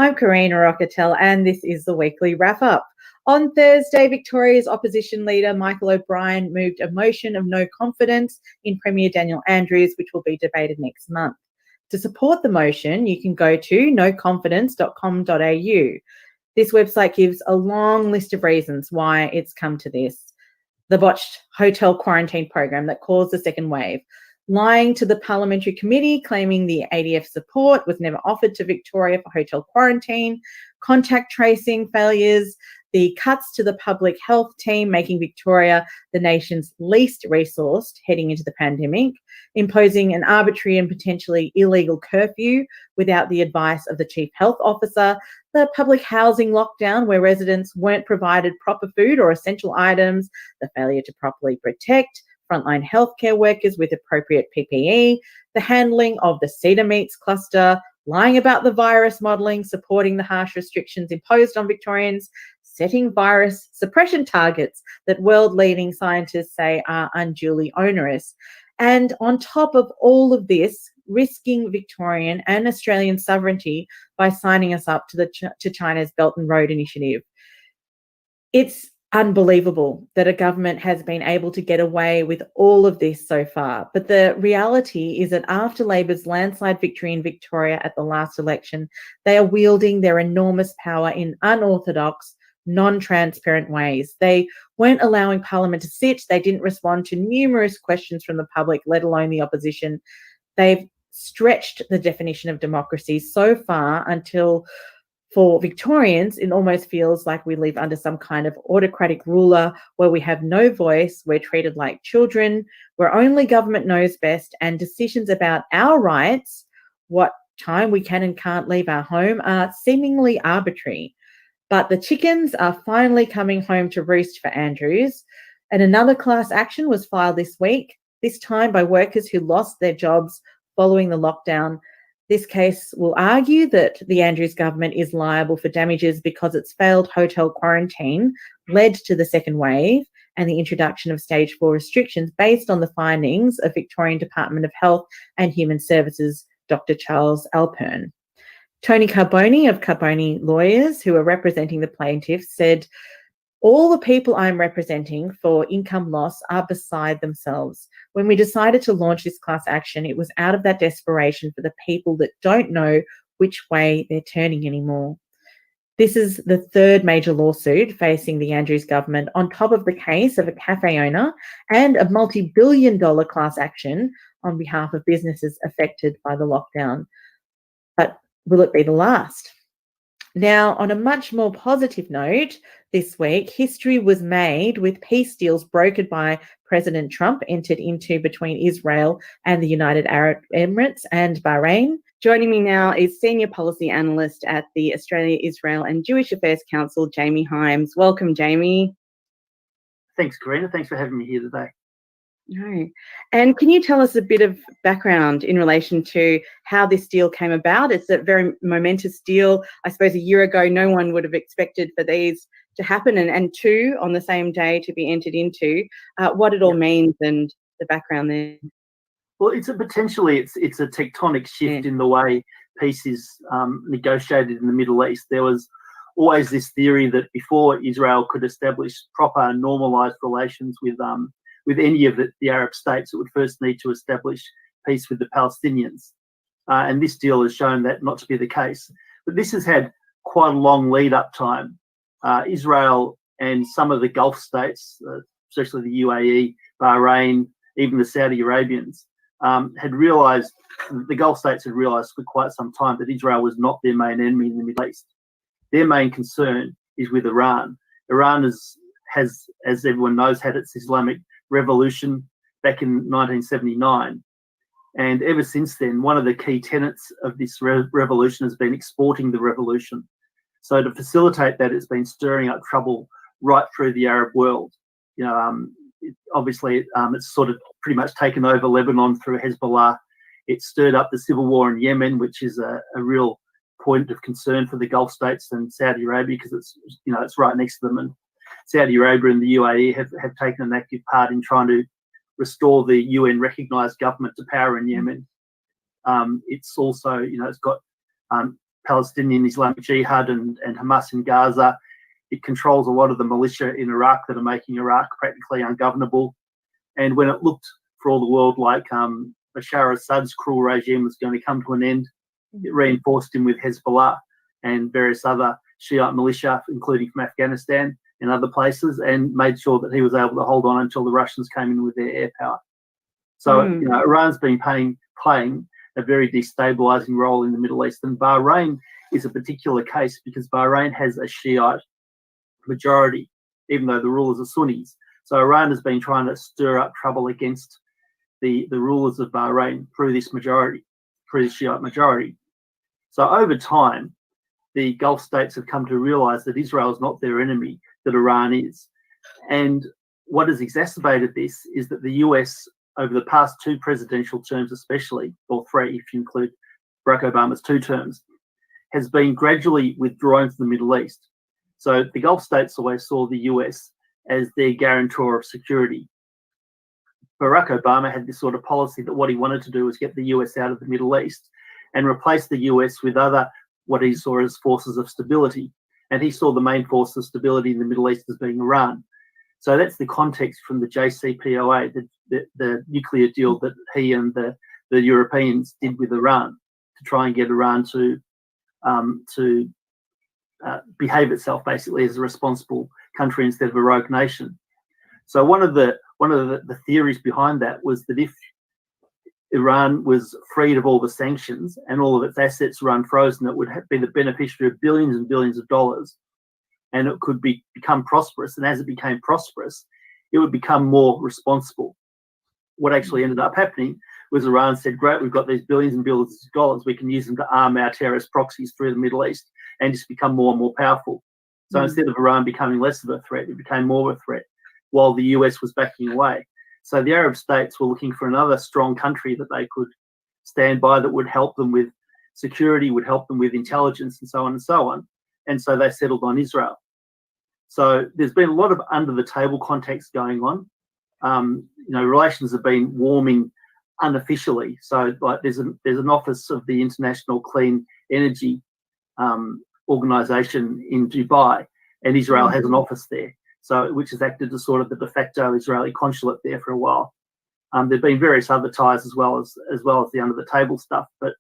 I'm Karina Okotel, and this is the weekly wrap-up. On Thursday, Victoria's opposition leader Michael O'Brien moved a motion of no confidence in Premier Daniel Andrews, which will be debated next month. To support the motion, you can go to noconfidence.com.au. This website gives a long list of reasons why it's come to this. The botched hotel quarantine program that caused the second wave, lying to the parliamentary committee claiming the ADF support was never offered to Victoria for hotel quarantine, contact tracing failures, the cuts to the public health team making Victoria the nation's least resourced heading into the pandemic, imposing an arbitrary and potentially illegal curfew without the advice of the chief health officer, the public housing lockdown where residents weren't provided proper food or essential items, the failure to properly protect frontline healthcare workers with appropriate PPE, the handling of the Cedar Meats cluster, lying about the virus modelling, supporting the harsh restrictions imposed on Victorians, setting virus suppression targets that world-leading scientists say are unduly onerous. And on top of all of this, risking Victorian and Australian sovereignty by signing us up to China's Belt and Road Initiative. It's unbelievable that a government has been able to get away with all of this so far. But the reality is that after Labor's landslide victory in Victoria at the last election, they are wielding their enormous power in unorthodox, non-transparent ways. They weren't allowing Parliament to sit. They didn't respond to numerous questions from the public, let alone the opposition. They've stretched the definition of democracy so far until, for Victorians, it almost feels like we live under some kind of autocratic ruler where we have no voice, we're treated like children, where only government knows best, and decisions about our rights, what time we can and can't leave our home, are seemingly arbitrary. But the chickens are finally coming home to roost for Andrews, and another class action was filed this week, this time by workers who lost their jobs following the lockdown. This case will argue that the Andrews government is liable for damages because its failed hotel quarantine led to the second wave and the introduction of stage 4 restrictions based on the findings of Victorian Department of Health and Human Services, Dr. Charles Alpern. Tony Carboni of Carboni Lawyers, who are representing the plaintiffs, said, "All the people I'm representing for income loss are beside themselves. When we decided to launch this class action, it was out of that desperation for the people that don't know which way they're turning anymore." This is the third major lawsuit facing the Andrews government, on top of the case of a cafe owner and a multi-billion-dollar class action on behalf of businesses affected by the lockdown. But will it be the last? Now, on a much more positive note, this week, history was made with peace deals brokered by President Trump entered into between Israel and the United Arab Emirates and Bahrain. Joining me now is Senior Policy Analyst at the Australia, Israel and Jewish Affairs Council, Jamie Hymes. Welcome, Jamie. Thanks, Karina. Thanks for having me here today. No. And can you tell us a bit of background in relation to how this deal came about? It's a very momentous deal. I suppose a year ago, no one would have expected for these to happen and two on the same day to be entered into. What it all means and the background there. Well, it's a tectonic shift in the way peace is negotiated in the Middle East. There was always this theory that before Israel could establish proper normalised relations with any of the Arab states, it would first need to establish peace with the Palestinians. And this deal has shown that not to be the case. But this has had quite a long lead-up time. Israel and some of the Gulf states, especially the UAE, Bahrain, even the Saudi Arabians, had realised, the Gulf states had realised for quite some time that Israel was not their main enemy in the Middle East. Their main concern is with Iran. Iran has, as everyone knows, had its Islamic revolution back in 1979. And ever since then, one of the key tenets of this revolution has been exporting the revolution. So to facilitate that, it's been stirring up trouble right through the Arab world. Obviously, it's sort of pretty much taken over Lebanon through Hezbollah. It stirred up the civil war in Yemen, which is a real point of concern for the Gulf states and Saudi Arabia because it's right next to them. And Saudi Arabia and the UAE have taken an active part in trying to restore the UN recognised government to power in Yemen. It's also, it's got Palestinian Islamic Jihad and Hamas in Gaza. It controls a lot of the militia in Iraq that are making Iraq practically ungovernable. And when it looked for all the world like Bashar Assad's cruel regime was going to come to an end, it reinforced him with Hezbollah and various other Shiite militia, including from Afghanistan and other places, and made sure that he was able to hold on until the Russians came in with their air power. So, Iran's been playing a very destabilizing role in the Middle East. And Bahrain is a particular case because Bahrain has a Shiite majority, even though the rulers are Sunnis. So Iran has been trying to stir up trouble against the rulers of Bahrain through this Shiite majority. So over time, the Gulf states have come to realize that Israel is not their enemy, that Iran is. And what has exacerbated this is that the US, over the past 2 presidential terms especially, or 3 if you include Barack Obama's 2 terms, has been gradually withdrawing from the Middle East. So the Gulf states always saw the US as their guarantor of security. Barack Obama had this sort of policy that what he wanted to do was get the US out of the Middle East and replace the US with other, what he saw as forces of stability. And he saw the main force of stability in the Middle East as being Iran. So that's the context from the JCPOA, the nuclear deal that he and the Europeans did with Iran to try and get Iran to behave itself basically as a responsible country instead of a rogue nation. So one of the theories behind that was that if Iran was freed of all the sanctions and all of its assets were unfrozen, it would be the beneficiary of billions and billions of dollars, and it could become prosperous. And as it became prosperous, it would become more responsible. What actually ended up happening was Iran said, great, we've got these billions and billions of dollars, we can use them to arm our terrorist proxies through the Middle East and just become more and more powerful. So instead of Iran becoming less of a threat, it became more of a threat, while the US was backing away. So the Arab states were looking for another strong country that they could stand by that would help them with security, would help them with intelligence, and so on and so on. And so they settled on Israel. So there's been a lot of under-the-table context going on. Relations have been warming unofficially. So like there's an office of the International Clean Energy Organization in Dubai, and Israel has an office there. So, which has acted as sort of the de facto Israeli consulate there for a while. There've been various other ties as well as the under the table stuff. But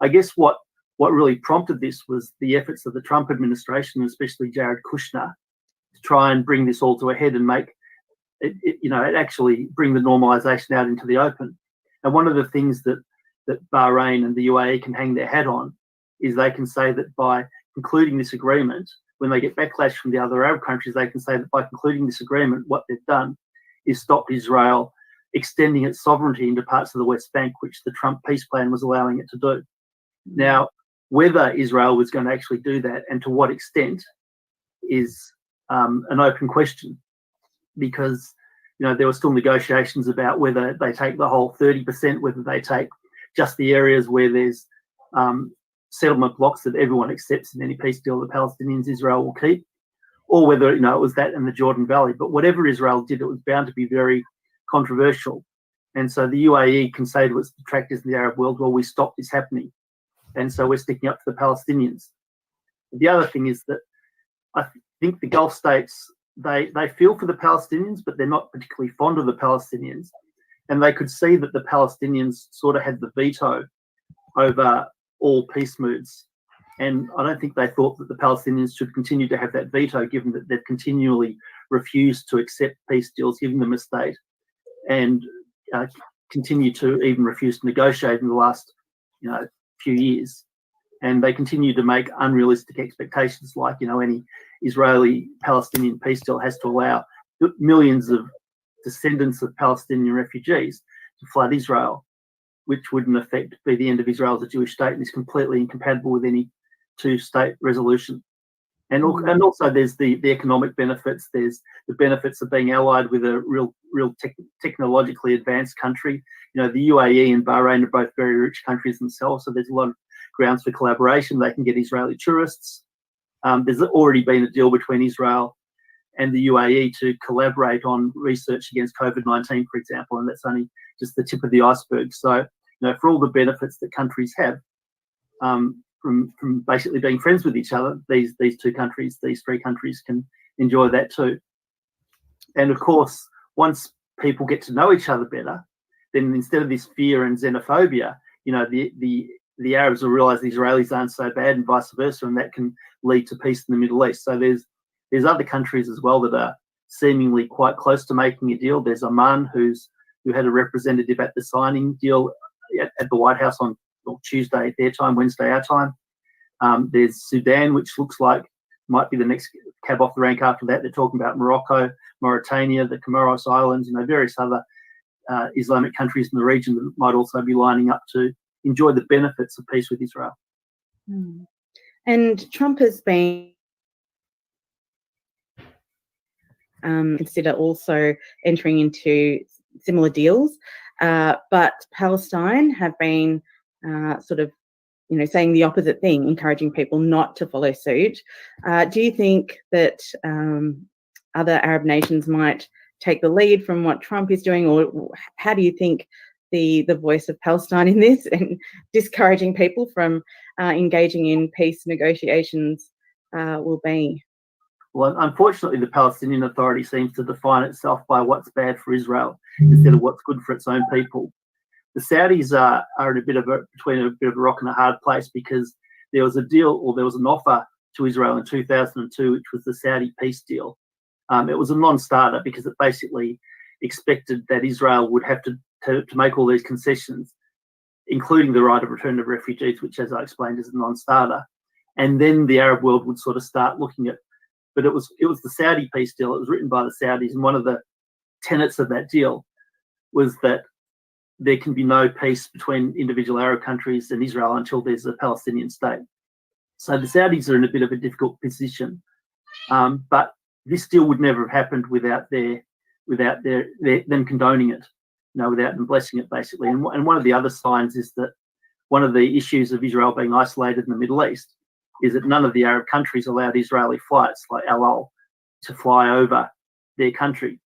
I guess what really prompted this was the efforts of the Trump administration, especially Jared Kushner, to try and bring this all to a head and make it actually bring the normalization out into the open. And one of the things that Bahrain and the UAE can hang their hat on is they can say that by concluding this agreement, when they get backlash from the other Arab countries, they can say that by concluding this agreement, what they've done is stopped Israel extending its sovereignty into parts of the West Bank, which the Trump peace plan was allowing it to do. Now, whether Israel was going to actually do that and to what extent is an open question, because there were still negotiations about whether they take the whole 30%, whether they take just the areas where there's settlement blocks that everyone accepts in any peace deal the Palestinians, Israel will keep, or whether it was that in the Jordan Valley. But whatever Israel did, it was bound to be very controversial. And so the UAE can say to its detractors in the Arab world, well, we stopped this happening, and so we're sticking up for the Palestinians. The other thing is that I think the Gulf states, they feel for the Palestinians, but they're not particularly fond of the Palestinians. And they could see that the Palestinians sort of had the veto over all peace moves. And I don't think they thought that the Palestinians should continue to have that veto, given that they've continually refused to accept peace deals, giving them a state, and continue to even refuse to negotiate in the last few years. And they continue to make unrealistic expectations, like any Israeli-Palestinian peace deal has to allow millions of descendants of Palestinian refugees to flood Israel, which would in effect be the end of Israel as a Jewish state and is completely incompatible with any two-state resolution. And also there's the economic benefits. There's the benefits of being allied with a real technologically advanced country. The UAE and Bahrain are both very rich countries themselves, so there's a lot of grounds for collaboration. They can get Israeli tourists. There's already been a deal between Israel and the UAE to collaborate on research against COVID-19, for example, and that's only just the tip of the iceberg. So, for all the benefits that countries have, from basically being friends with each other, these three countries can enjoy that too. And of course, once people get to know each other better, then instead of this fear and xenophobia, the Arabs will realise the Israelis aren't so bad, and vice versa, and that can lead to peace in the Middle East. So there's other countries as well that are seemingly quite close to making a deal. There's Oman, who had a representative at the signing deal at the White House on Tuesday their time, Wednesday our time. There's Sudan, which looks like might be the next cab off the rank after that. They're talking about Morocco, Mauritania, the Comoros Islands, various other Islamic countries in the region that might also be lining up to enjoy the benefits of peace with Israel. And Trump has been consider also entering into similar deals, but Palestine have been sort of saying the opposite thing, encouraging people not to follow suit. Do you think that other Arab nations might take the lead from what Trump is doing, or how do you think the voice of Palestine in this and discouraging people from engaging in peace negotiations will be? Well, unfortunately, the Palestinian Authority seems to define itself by what's bad for Israel instead of what's good for its own people. The Saudis are in between a bit of a rock and a hard place, because there was a deal, or there was an offer to Israel in 2002, which was the Saudi peace deal. It was a non-starter because it basically expected that Israel would have to make all these concessions, including the right of return of refugees, which, as I explained, is a non-starter. And then the Arab world would sort of start looking at. But it was the Saudi peace deal. It was written by the Saudis, and one of the tenets of that deal was that there can be no peace between individual Arab countries and Israel until there's a Palestinian state. So the Saudis are in a bit of a difficult position. But this deal would never have happened without them condoning it, without them blessing it, basically. And one of the other signs is that one of the issues of Israel being isolated in the Middle East is that none of the Arab countries allowed Israeli flights like Al Al to fly over their country,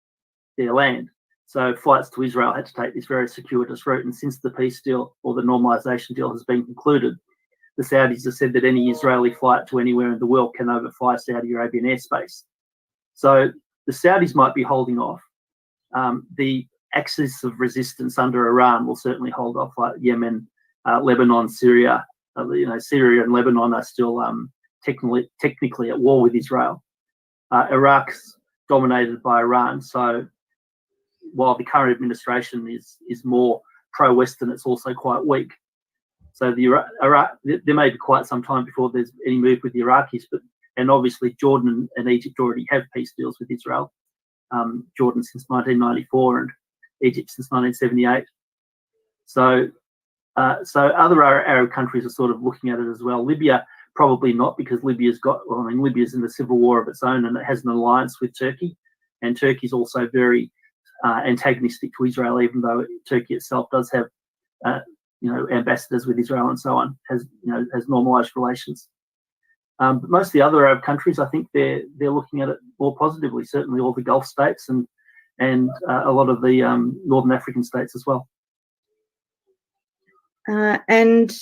their land. So flights to Israel had to take this very circuitous route. And since the peace deal or the normalization deal has been concluded, the Saudis have said that any Israeli flight to anywhere in the world can overfly Saudi Arabian airspace. So the Saudis might be holding off. The axis of resistance under Iran will certainly hold off, like Yemen, Lebanon, Syria. Syria and Lebanon are still technically at war with Israel. Iraq's dominated by Iran. So while the current administration is more pro-Western, it's also quite weak. So Iraq, there may be quite some time before there's any move with the Iraqis, and obviously Jordan and Egypt already have peace deals with Israel. Jordan since 1994 and Egypt since 1978. So other Arab countries are sort of looking at it as well. Libya, probably not, because Libya's in the civil war of its own, and it has an alliance with Turkey. And Turkey's also very antagonistic to Israel, even though Turkey itself does have, ambassadors with Israel and so on, has normalized relations. But most of the other Arab countries, I think they're looking at it more positively. Certainly, all the Gulf states and a lot of the Northern African states as well. And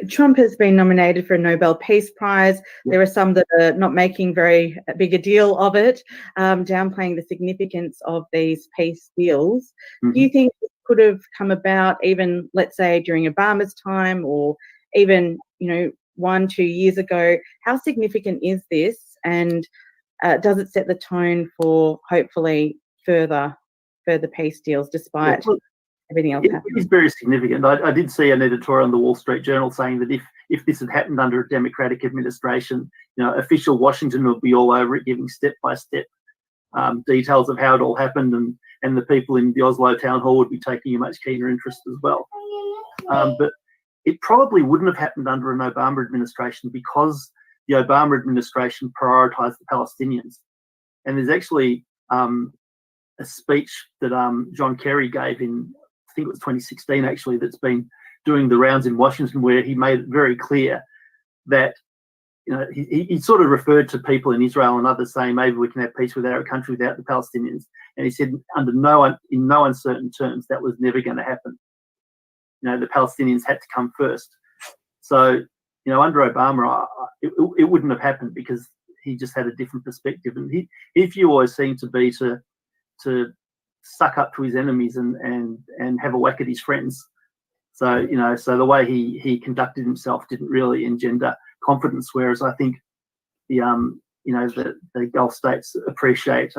Trump has been nominated for a Nobel Peace Prize. Yeah. There are some that are not making very big a deal of it, downplaying the significance of these peace deals. Mm-hmm. Do you think it could have come about even, let's say, during Obama's time, or even, 1-2 years ago? How significant is this, and does it set the tone for hopefully further peace deals, despite everything else happening? It is very significant. I did see an editorial in the Wall Street Journal saying that if this had happened under a Democratic administration, official Washington would be all over it, giving step-by-step details of how it all happened, and the people in the Oslo town hall would be taking a much keener interest as well. But it probably wouldn't have happened under an Obama administration, because the Obama administration prioritized the Palestinians. And there's actually a speech that John Kerry gave in, I think it was 2016 actually, that's been doing the rounds in Washington, where he made it very clear that, he sort of referred to people in Israel and others saying maybe we can have peace with our country without the Palestinians. And he said in no uncertain terms that was never going to happen. The Palestinians had to come first. So, under Obama, it wouldn't have happened because he just had a different perspective, and his view always seemed to be to suck up to his enemies and have a whack at his friends. So so the way he conducted himself didn't really engender confidence. Whereas I think the Gulf states appreciate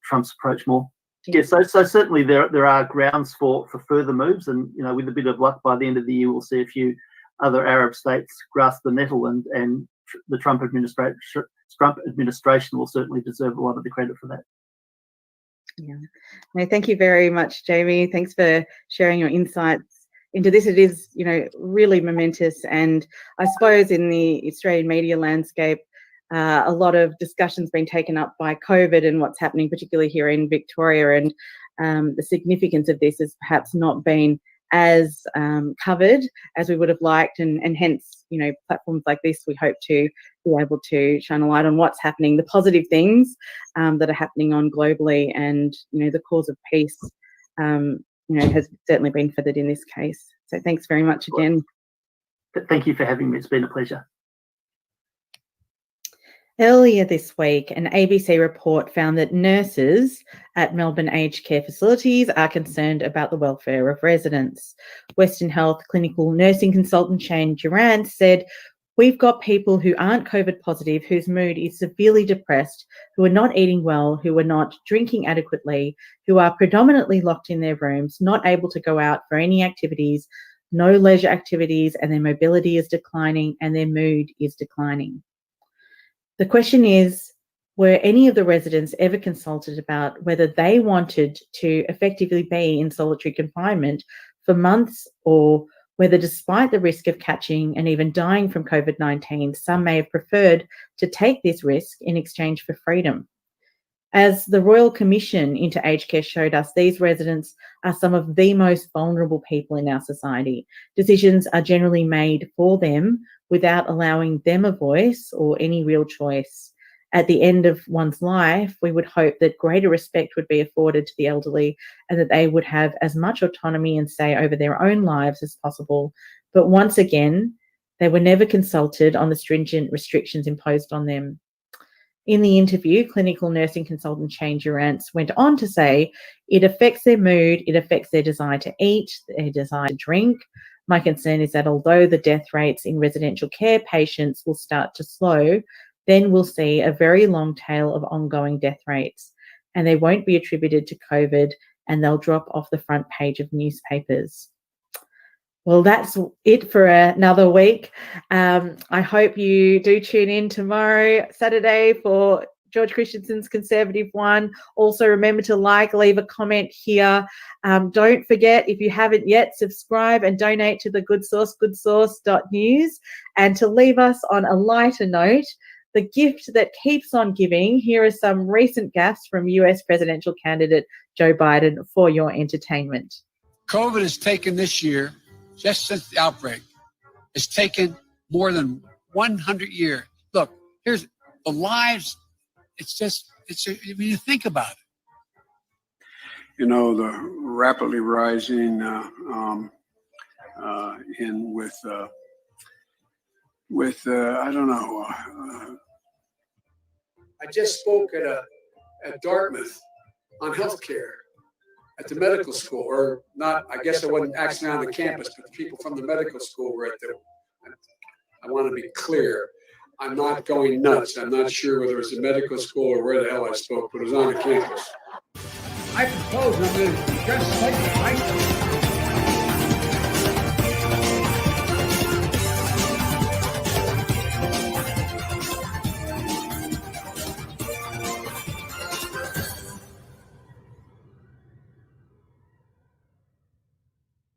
Trump's approach more. Yeah, so certainly there are grounds for further moves, and with a bit of luck, by the end of the year we'll see a few other Arab states grasp the nettle, and the Trump administration will certainly deserve a lot of the credit for that. Yeah, no, thank you very much, Jamie. Thanks for sharing your insights into this. It is, really momentous, and I suppose in the Australian media landscape, a lot of discussion's been taken up by COVID and what's happening, particularly here in Victoria, and the significance of this has perhaps not been as covered as we would have liked, and hence, platforms like this, we hope to be able to shine a light on what's happening, the positive things that are happening on globally, and the cause of peace, has certainly been feathered in this case. So thanks very much again. Thank you for having me. It's been a pleasure. Earlier this week, an ABC report found that nurses at Melbourne aged care facilities are concerned about the welfare of residents. Western Health clinical nursing consultant Shane Durant said, "We've got people who aren't COVID positive, whose mood is severely depressed, who are not eating well, who are not drinking adequately, who are predominantly locked in their rooms, not able to go out for any activities, no leisure activities, and their mobility is declining and their mood is declining." The question is, were any of the residents ever consulted about whether they wanted to effectively be in solitary confinement for months, or whether, despite the risk of catching and even dying from COVID-19, some may have preferred to take this risk in exchange for freedom? As the Royal Commission into Aged Care showed us, these residents are some of the most vulnerable people in our society. Decisions are generally made for them without allowing them a voice or any real choice. At the end of one's life, we would hope that greater respect would be afforded to the elderly, and that they would have as much autonomy and say over their own lives as possible. But once again, they were never consulted on the stringent restrictions imposed on them. In the interview, clinical nursing consultant Shane Durant went on to say, "It affects their mood, it affects their desire to eat, their desire to drink. My concern is that although the death rates in residential care patients will start to slow, then we'll see a very long tail of ongoing death rates, and they won't be attributed to COVID, and they'll drop off the front page of newspapers." Well, that's it for another week. I hope you do tune in tomorrow, Saturday, for George Christensen's Conservative One. Also, remember to leave a comment here. Don't forget, if you haven't yet, subscribe and donate to the Good Source, goodsource.news. And to leave us on a lighter note, the gift that keeps on giving, here are some recent gaffes from US presidential candidate Joe Biden for your entertainment. COVID has taken this year, just since the outbreak, it's taken more than 100 years. Look, here's the lives. When you think about it. The rapidly rising I don't know. I just spoke at Dartmouth on healthcare at the medical school, or not. I guess I wasn't actually on the campus, but the people from the medical school were at the. I want to be clear. I'm not going nuts. I'm not sure whether it was a medical school or where the hell I spoke, but it was on the campus. I propose I'm going to just like the high school.